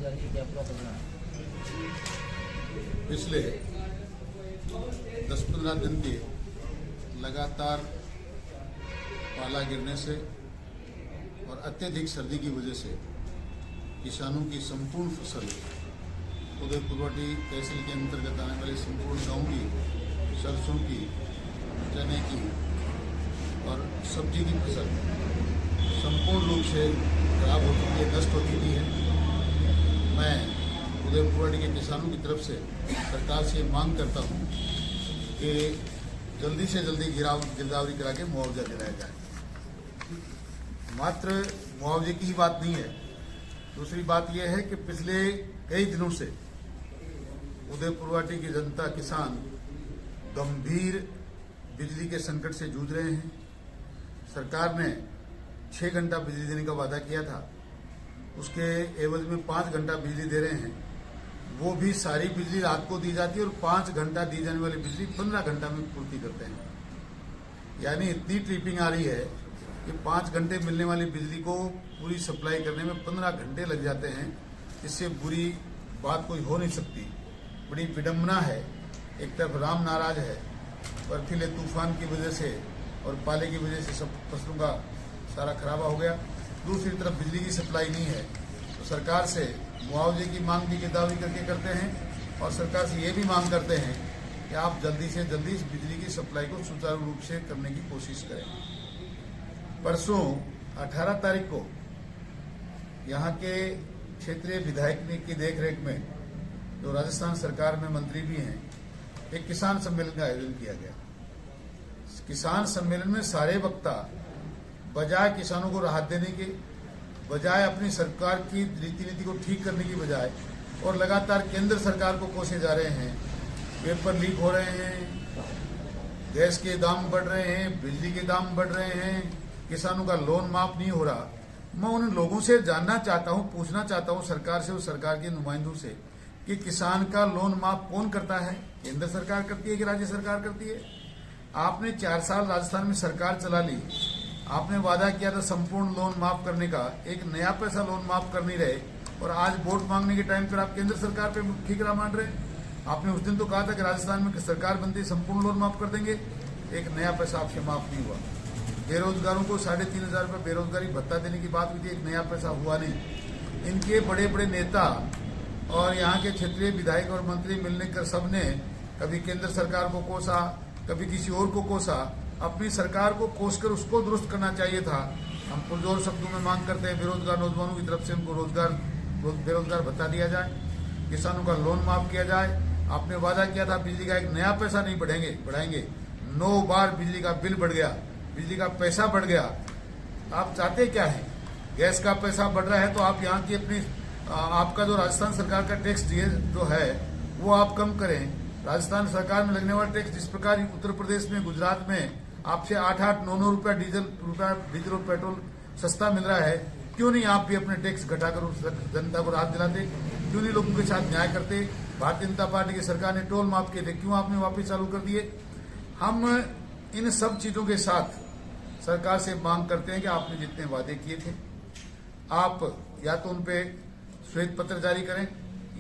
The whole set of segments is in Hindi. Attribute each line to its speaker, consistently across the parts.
Speaker 1: जा रही है, क्या पूरा करना है?
Speaker 2: पिछले 10-15 दिन के लगातार पाला गिरने से और अत्यधिक सर्दी की वजह से किसानों की संपूर्ण फसल उदयपुरवाटी तहसील के अंतर्गत आने वाले संपूर्ण गाँव की सरसों की, चने की और सब्जी की फसल संपूर्ण रूप से खराब हो चुकी है, नष्ट हो चुकी है। मैं उदयपुरवाटी के किसानों की तरफ से सरकार से मांग करता हूं कि जल्दी से जल्दी गिरदावरी करा के मुआवजा दिलाया जाए। मात्र मुआवजे की ही बात नहीं है, दूसरी बात यह है कि पिछले कई दिनों से उदयपुरवाटी की जनता, किसान गंभीर बिजली के संकट से जूझ रहे हैं। सरकार ने 6 घंटा बिजली देने का वादा किया था, उसके एवज में 5 घंटा बिजली दे रहे हैं। वो भी सारी बिजली रात को दी जाती है और 5 घंटा दी जाने वाली बिजली 15 घंटा में पूर्ति करते हैं। यानी इतनी ट्रिपिंग आ रही है कि 5 घंटे मिलने वाली बिजली को पूरी सप्लाई करने में 15 घंटे लग जाते हैं। इससे बुरी बात कोई हो नहीं सकती। बड़ी विडंबना है। एक तरफ राम नाराज है, बर्फीले तूफान की वजह से और पाले की वजह से सब फसलों का सारा खराबा हो गया। दूसरी तरफ बिजली की सप्लाई नहीं है, तो सरकार से मुआवजे की मांग भी गिरदावरी करके करते हैं और सरकार से ये भी मांग करते हैं कि आप जल्दी से जल्दी इस बिजली की सप्लाई को सुचारू रूप से करने की कोशिश करें। परसों 18 तारीख को यहाँ के क्षेत्रीय विधायक की देखरेख में, जो राजस्थान सरकार में मंत्री भी हैं, एक किसान सम्मेलन का आयोजन किया गया। किसान सम्मेलन में सारे वक्ता बजाय किसानों को राहत देने के, बजाय अपनी सरकार की रीति नीति को ठीक करने की बजाय और लगातार केंद्र सरकार को कोसे जा रहे हैं। पेपर लीक हो रहे हैं, गैस के दाम बढ़ रहे हैं, बिजली के दाम बढ़ रहे हैं, किसानों का लोन माफ नहीं हो रहा। मैं उन लोगों से जानना चाहता हूं, पूछना चाहता हूं सरकार से और सरकार के नुमाइंदों से कि किसान का लोन माफ कौन करता है? केंद्र सरकार करती है कि राज्य सरकार करती है? आपने 4 साल राजस्थान में सरकार चला ली, आपने वादा किया था संपूर्ण लोन माफ करने का, एक नया पैसा लोन माफ कर नहीं रहे और आज वोट मांगने के टाइम पर आप केंद्र सरकार पे ठीकरा मान रहे। आपने उस दिन तो कहा था कि राजस्थान में सरकार बनती संपूर्ण लोन माफ कर देंगे, एक नया पैसा आपसे माफ नहीं हुआ। बेरोजगारों को 3,500 रुपये बेरोजगारी भत्ता देने की बात हुई थी, एक नया पैसा हुआ नहीं। इनके बड़े बड़े नेता और यहाँ के क्षेत्रीय विधायक और मंत्री मिलने कर सबने कभी केंद्र सरकार को कोसा, कभी किसी और को कोसा। अपनी सरकार को कोसकर उसको दुरुस्त करना चाहिए था। हम पुरजोर शब्दों में मांग करते हैं बेरोजगार नौजवानों की तरफ से उनको बेरोजगार भत्ता दिया जाए, किसानों का लोन माफ किया जाए। आपने वादा किया था बिजली का एक नया पैसा नहीं बढ़ाएंगे। 9 बार बिजली का बिल बढ़ गया, बिजली का पैसा बढ़ गया। आप चाहते क्या है? गैस का पैसा बढ़ रहा है तो आप यहाँ की अपनी आपका जो राजस्थान सरकार का टैक्स जो है वो आप कम करें। राजस्थान सरकार में लगने वाला टैक्स जिस प्रकार उत्तर प्रदेश में, गुजरात में आपसे 8-9 रुपया डीजल और पेट्रोल सस्ता मिल रहा है, क्यों नहीं आप भी अपने टैक्स घटाकर जनता को राहत दिलाते? क्यों नहीं लोगों के साथ न्याय करते? भारतीय जनता पार्टी की सरकार ने टोल माफ किए थे, क्यों आपने वापस चालू कर दिए? हम इन सब चीजों के साथ सरकार से मांग करते हैं कि आपने जितने वादे किए थे, आप या तो उन पे श्वेत पत्र जारी करें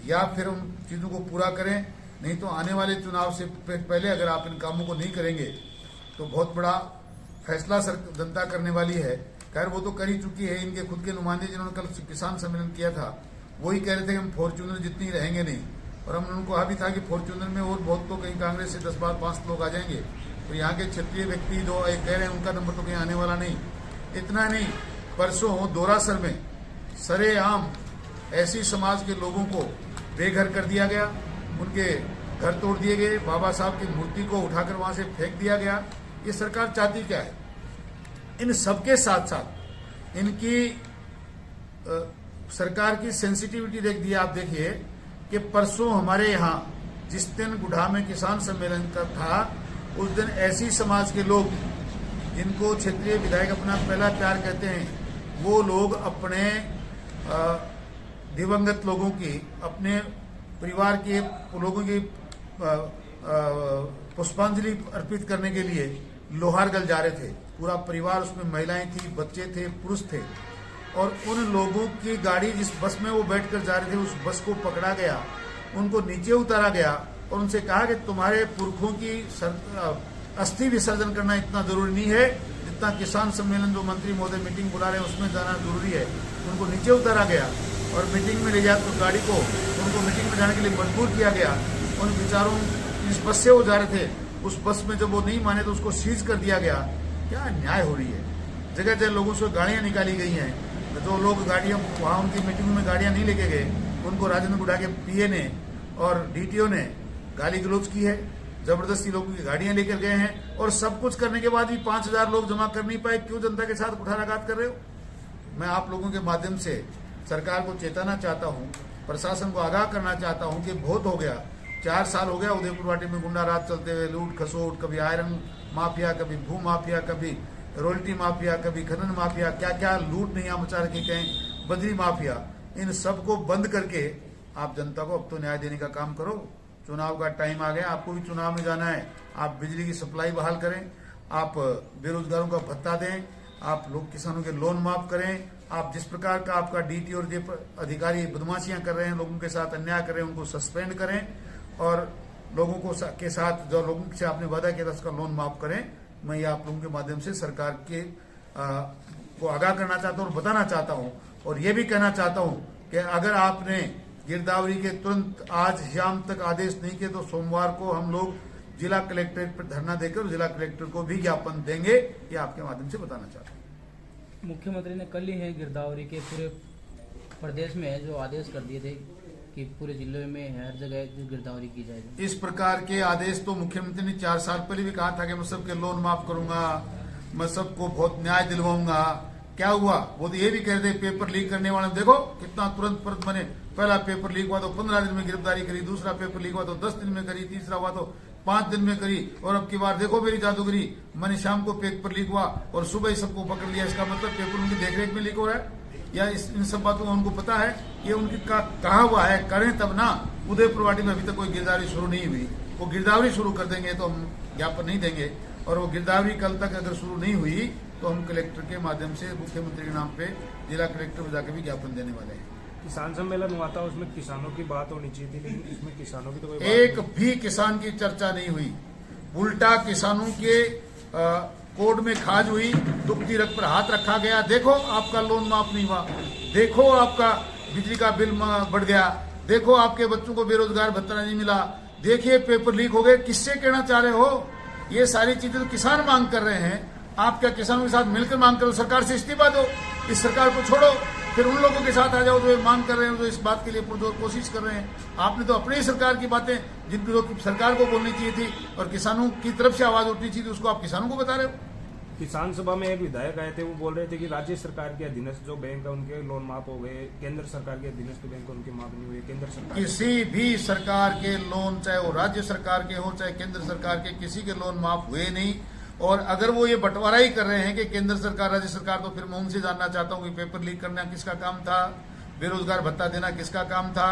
Speaker 2: या फिर उन चीजों को पूरा करें। नहीं तो आने वाले चुनाव से पहले अगर आप इन कामों को नहीं करेंगे तो बहुत बड़ा फैसला जनता करने वाली है। खैर वो तो कर ही चुकी है। इनके खुद के नुमाइंदे जिन्होंने कल किसान सम्मेलन किया था वही कह रहे थे कि हम फॉर्च्यूनर जितनी रहेंगे नहीं, और हमने उनको कहा भी था कि फॉर्च्यूनर में और बहुत तो कहीं कांग्रेस से 10-5 लोग आ जाएंगे, तो यहाँ के क्षेत्रीय व्यक्ति जो कह रहे हैं उनका नंबर तो कहीं आने वाला नहीं। इतना नहीं, परसों दोरासर में सरेआम ऐसी समाज के लोगों को बेघर कर दिया गया, उनके घर तोड़ दिए गए, बाबा साहब की मूर्ति को उठाकर वहां से फेंक दिया गया। ये सरकार चाहती क्या है? इन सबके साथ साथ इनकी सरकार की सेंसिटिविटी देख दी। आप देखिए कि परसों हमारे यहाँ जिस दिन गुढ़ा में किसान सम्मेलन का था, उस दिन ऐसी समाज के लोग जिनको क्षेत्रीय विधायक अपना पहला प्यार कहते हैं, वो लोग अपने दिवंगत लोगों की, अपने परिवार के लोगों की पुष्पांजलि अर्पित करने के लिए लोहारगल जा रहे थे। पूरा परिवार उसमें, महिलाएं थी, बच्चे थे, पुरुष थे। और उन लोगों की गाड़ी जिस बस में वो बैठकर जा रहे थे उस बस को पकड़ा गया, उनको नीचे उतारा गया और उनसे कहा कि तुम्हारे पुरखों की अस्थि विसर्जन करना इतना जरूरी नहीं है जितना किसान सम्मेलन जो मंत्री महोदय मीटिंग बुला रहे हैं उसमें जाना जरूरी है। उनको नीचे उतारा गया और मीटिंग में ले जाकर तो गाड़ी को उनको मीटिंग में जाने के लिए मजबूर किया गया। उन बेचारों जिस बस से वो जा रहे थे उस बस में जब वो नहीं माने तो उसको सीज कर दिया गया। क्या न्याय हो रही है। जगह जगह लोगों से गाड़ियां निकाली गई हैं। जो लोग गाड़ियां वहां उनकी मीटिंग में गाड़ियां नहीं लेके गए उनको राजेंद्र गुड़ा के पीए ने और डीटीओ ने गाली गलौज की है। जबरदस्ती लोगों की गाड़ियां लेकर गए हैं और सब कुछ करने के बाद भी 5000 लोग जमा कर नहीं पाए। क्यों जनता के साथ कुठाराघात कर रहे हो। मैं आप लोगों के माध्यम से सरकार को चेताना चाहता हूं, प्रशासन को आगाह करना चाहता हूं कि बहुत हो गया। 4 साल हो गया उदयपुर वाटी में गुंडा राज चलते हुए, लूट खसोट, कभी आयरन माफिया, कभी भू माफिया, कभी रॉयल्टी माफिया, कभी खनन माफिया, क्या क्या लूट नहीं मचा रखी, कहीं बदरी माफिया। इन सबको बंद करके आप जनता को अब तो न्याय देने का काम करो। चुनाव का टाइम आ गया, आपको भी चुनाव में जाना है। आप बिजली की सप्लाई बहाल करें, आप बेरोजगारों का भत्ता दें, आप लोग किसानों के लोन माफ करें। आप जिस प्रकार का आपका डीटी और जे अधिकारी बदमाशियां कर रहे हैं, लोगों के साथ अन्याय कर रहे हैं, उनको सस्पेंड करें और लोगों को के साथ जो लोगों से आपने वादा किया था उसका लोन माफ करें। मैं ये आप लोगों के माध्यम से सरकार के को आगाह करना चाहता हूं और बताना चाहता हूं और ये भी कहना चाहता हूं कि अगर आपने गिरदावरी के तुरंत आज शाम तक आदेश नहीं किए तो सोमवार को हम लोग जिला कलेक्ट्रेट पर धरना देकर जिला कलेक्टर को भी ज्ञापन देंगे। ये आपके माध्यम से बताना चाहता हूँ।
Speaker 1: मुख्यमंत्री ने कल ही है गिरदावरी के पूरे प्रदेश में जो आदेश कर दिए थे कि पूरे जिले में हर जगह जो गिरदावरी की जाएगी।
Speaker 2: इस प्रकार के आदेश तो मुख्यमंत्री ने 4 साल पहले भी कहा था कि मैं सबके लोन माफ करूंगा, मैं सबको बहुत न्याय दिलवाऊंगा। क्या हुआ। वो तो ये भी कह रहे थे पेपर लीक करने वाले देखो कितना तुरंत मैंने पहला पेपर लीक हुआ तो 15 दिन में गिरफ्तारी करी, दूसरा पेपर लीक हुआ तो 10 दिन में करी, तीसरा हुआ तो 5 दिन में करी और अब की बार देखो मेरी जादूगरी, मैंने शाम को पेपर लीक हुआ और सुबह ही सबको पकड़ लिया। इसका मतलब पेपर उनकी देखरेख में लीक हो रहा है या इन सब बातों का उनको पता है। ये उनकी कहा हुआ है, करें तब ना। उदयपुर वाटी में अभी तक कोई गिरदावरी शुरू नहीं हुई। वो गिरदावरी शुरू कर देंगे तो हम ज्ञापन नहीं देंगे और वो गिरदावरी कल तक अगर शुरू नहीं हुई तो हम कलेक्टर के माध्यम से मुख्यमंत्री के नाम पे जिला कलेक्टर में जाकर भी ज्ञापन देने वाले हैं।
Speaker 3: किसान सम्मेलन हुआ था उसमें किसानों की बात होनी चाहिए थी, लेकिन इसमें किसानों की तो कोई
Speaker 2: एक भी किसान की चर्चा नहीं हुई। उल्टा किसानों के कोर्ट में खाज हुई, दुखती रग पर हाथ रखा गया। देखो आपका लोन माफ नहीं हुआ, देखो आपका बिजली का बिल बढ़ गया, देखो आपके बच्चों को बेरोजगार भत्ता नहीं मिला, देखिए पेपर लीक हो गए। किससे कहना चाह रहे हो। ये सारी चीजें तो किसान मांग कर रहे हैं। आप क्या किसानों के साथ मिलकर मांग करो, सरकार से इस्तीफा दो, इस सरकार को छोड़ो, फिर उन लोगों के साथ आ जाओ जो मांग कर रहे हैं, जो इस बात के लिए पुरजोर कोशिश कर रहे हैं। आपने तो अपनी सरकार की बातें जिनकी सरकार को बोलनी चाहिए थी और किसानों की तरफ से आवाज उठनी चाहिए थी, उसको आप किसानों को बता रहे हो।
Speaker 3: किसान सभा में एक विधायक आए थे, वो बोल रहे थे कि राज्य सरकार के अधीनस्थ जो बैंक है उनके लोन माफ हो गए, केंद्र सरकार के अधीनस्थ बैंक उनके माफ नहीं हुए। केंद्र सरकार
Speaker 2: किसी भी सरकार के लोन, चाहे वो राज्य सरकार के हो चाहे केंद्र सरकार के, किसी के लोन माफ हुए नहीं। और अगर वो ये बंटवारा ही कर रहे हैं कि केंद्र सरकार राज्य सरकार, तो फिर मैं उनसे जानना चाहता हूं कि पेपर लीक करना किसका काम था, बेरोजगार भत्ता देना किसका काम था,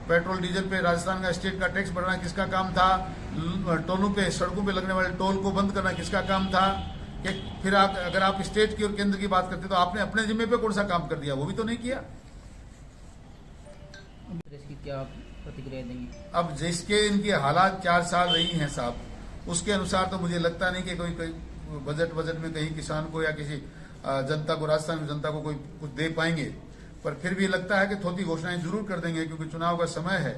Speaker 2: पेट्रोल डीजल पे राजस्थान का स्टेट का टैक्स बढ़ाना किसका काम था, टोलों पे सड़कों पे लगने वाले टोल को बंद करना किसका काम था। कि फिर अगर आप स्टेट की और केंद्र की बात करते तो आपने अपने जिम्मे पे कौन सा काम कर दिया, वो भी तो नहीं किया।
Speaker 1: इसकी क्या प्रतिक्रिया देंगे।
Speaker 2: अब जिसके इनकी हालात 4 साल रही हैं साहब, उसके अनुसार तो मुझे लगता नहीं कि कोई बजट में कहीं किसान को या किसी जनता को, राजस्थान की जनता को कोई कुछ दे पाएंगे। पर फिर भी लगता है कि थोड़ी घोषणाएं जरूर कर देंगे, क्योंकि चुनाव का समय है,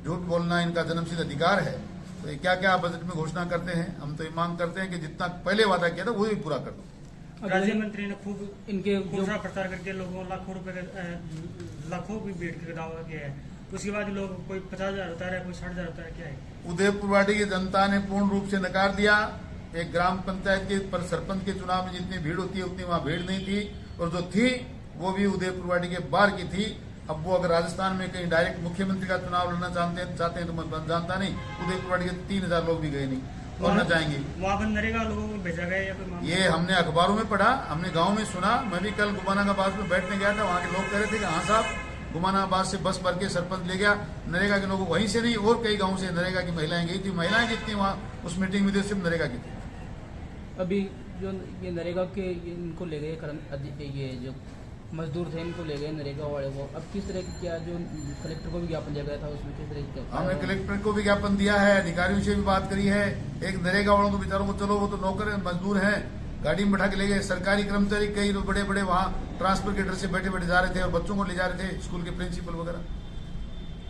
Speaker 2: झूठ बोलना इनका जन्मसिद्ध अधिकार है। तो क्या क्या बजट में घोषणा करते हैं, हम तो ये मांग करते हैं कि जितना पहले वादा किया था वो भी पूरा कर दो।
Speaker 4: राज्य मंत्री ने खूब
Speaker 1: इनके
Speaker 4: घोषणा प्रचार करके लोगों लाखों की भीड़ का दावा किया है। उसके बाद लोग कोई 50,000 बता रहा है, कोई 60,000 बता रहा है। क्या है
Speaker 2: उदयपुर वाटी की जनता ने पूर्ण रूप से नकार दिया। एक ग्राम पंचायत के पर सरपंच के चुनाव में जितनी भीड़ होती है उतनी वहां भीड़ नहीं थी, और जो थी वो भी उदयपुर वाटी के बाहर की थी। अब वो अगर राजस्थान में कहीं डायरेक्ट मुख्यमंत्री का चुनाव लड़ना चाहते हैं तो मैं जानता नहीं, उदयपुर वाटी के 3,000 लोग भी गए नहीं और न जाएंगे।
Speaker 4: वहां बंद नरेगा लोगों को भेजा गया या कोई मामला?
Speaker 2: ये हमने अखबारों में पढ़ा, हमने गांव में सुना। मैं भी कल गुमानाबाद में बैठने गया था, वहां के लोग कह रहे थे कि हाँ साहब, गुमानाबाद से बस भर के सरपंच ले गया, नरेगा के लोग वहीं से नहीं और कई गांव से नरेगा की महिलाएं गई थी। महिलाएं जितनी वहां उस मीटिंग में सिर्फ नरेगा की थी।
Speaker 1: अभी जो ये नरेगा के इनको ले गए ये जो मजदूर थे इनको ले गए नरेगा वाले को। अब किस तरह की क्या जो कलेक्टर को भी ज्ञापन दिया गया था उसमें किस तरह की
Speaker 2: हमने कलेक्टर को भी ज्ञापन दिया है, अधिकारियों से भी बात करी है। एक नरेगा वालों को बेचारों को, चलो वो तो नौकर है, मजदूर हैं, गाड़ी में बैठा के ले गए। सरकारी कर्मचारी कई लोग बड़े बड़े वहाँ ट्रांसफर के डर से बैठे बैठे जा रहे थे और बच्चों को ले जा रहे थे, स्कूल के प्रिंसिपल वगैरह।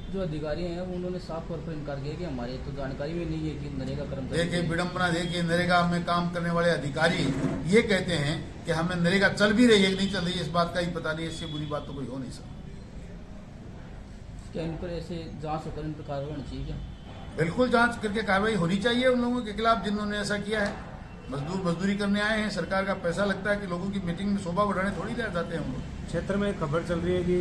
Speaker 1: जो अधिकारी हैं उन्होंने साफ तौर पर इनकार किया कि हमारे तो जानकारी में नहीं है कि नरेगा कर्मचारी।
Speaker 2: देखिए विडम्बना, देखिए नरेगा में काम करने वाले अधिकारी ये कहते हैं कि हमें नरेगा चल भी रही है कि नहीं चल रही है, इस बात का ही पता नहीं। इससे बुरी बात तो कोई हो नहीं सकती।
Speaker 1: क्या इन पर ऐसे जांच होकर इन पर कार्रवाई होनी चाहिए क्या?
Speaker 2: बिल्कुल जांच करके कार्रवाई होनी चाहिए उन लोगों के खिलाफ जिन्होंने ऐसा किया है। मजदूर मजदूरी करने आए हैं, सरकार का पैसा लगता है कि लोगों की मीटिंग में शोभा बढ़ाने थोड़ी देर जाते हैं हम लोग।
Speaker 3: क्षेत्र में खबर चल रही है कि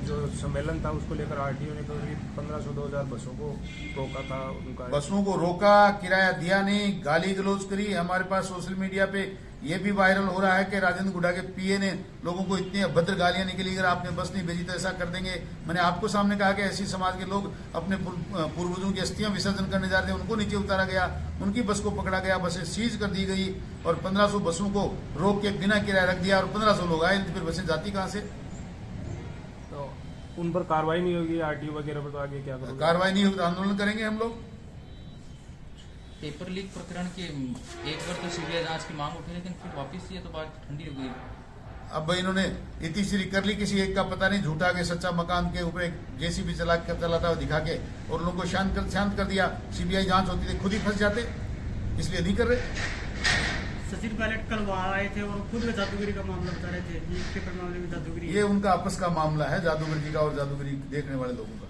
Speaker 3: जो सम्मेलन था उसको लेकर आरटीओ ने करीब 1500-2000 बसों को रोका था। उनका
Speaker 2: बसों को रोका, किराया दिया नहीं, गाली गलौज करी। हमारे पास सोशल मीडिया पे ये भी वायरल हो रहा है कि राजेंद्र गुड्डा के पीए ने लोगों को इतनी अभद्र गालियां निकली, अगर आपने बस नहीं भेजी तो ऐसा कर देंगे। मैंने आपको सामने कहा कि ऐसी समाज के लोग अपने पूर्वजों की अस्थियां विसर्जन करने जा रहे थे, उनको नीचे उतारा गया, उनकी बस को पकड़ा गया, बसें सीज कर दी गई और 1500 बसों को रोक के बिना किराया रख दिया और 1500 लोग आए, फिर बसें जाती कहां से?
Speaker 3: तो उन पर कार्रवाई नहीं होगी आरटीओ वगैरह पर, तो आगे क्या करोगे?
Speaker 2: कार्रवाई नहीं होगी तो आंदोलन करेंगे हम लोग।
Speaker 5: पेपर लीक प्रकरण के एक बार तो सीबीआई जांच की मांग उठी, लेकिन फिर वापस ये तो बात ठंडी हो गई।
Speaker 2: अब भाई इन्होंने इतिश्री कर ली, किसी एक का पता नहीं, झूठा के सच्चा मकान के ऊपर एक जेसीबी चलाता हुआ दिखा के और लोगों को शांत कर दिया। सीबीआई जांच होती थी खुद ही फंस जाते, इसलिए नहीं कर रहे।
Speaker 4: सचिन पायलट कल वहाँ आए थे और खुद में जादूगरी का मामला बता रहे थे, पेपर मामले में जादूगरी।
Speaker 2: ये उनका आपस का मामला है, जादूगर जी का और जादूगरी देखने वाले लोगों का।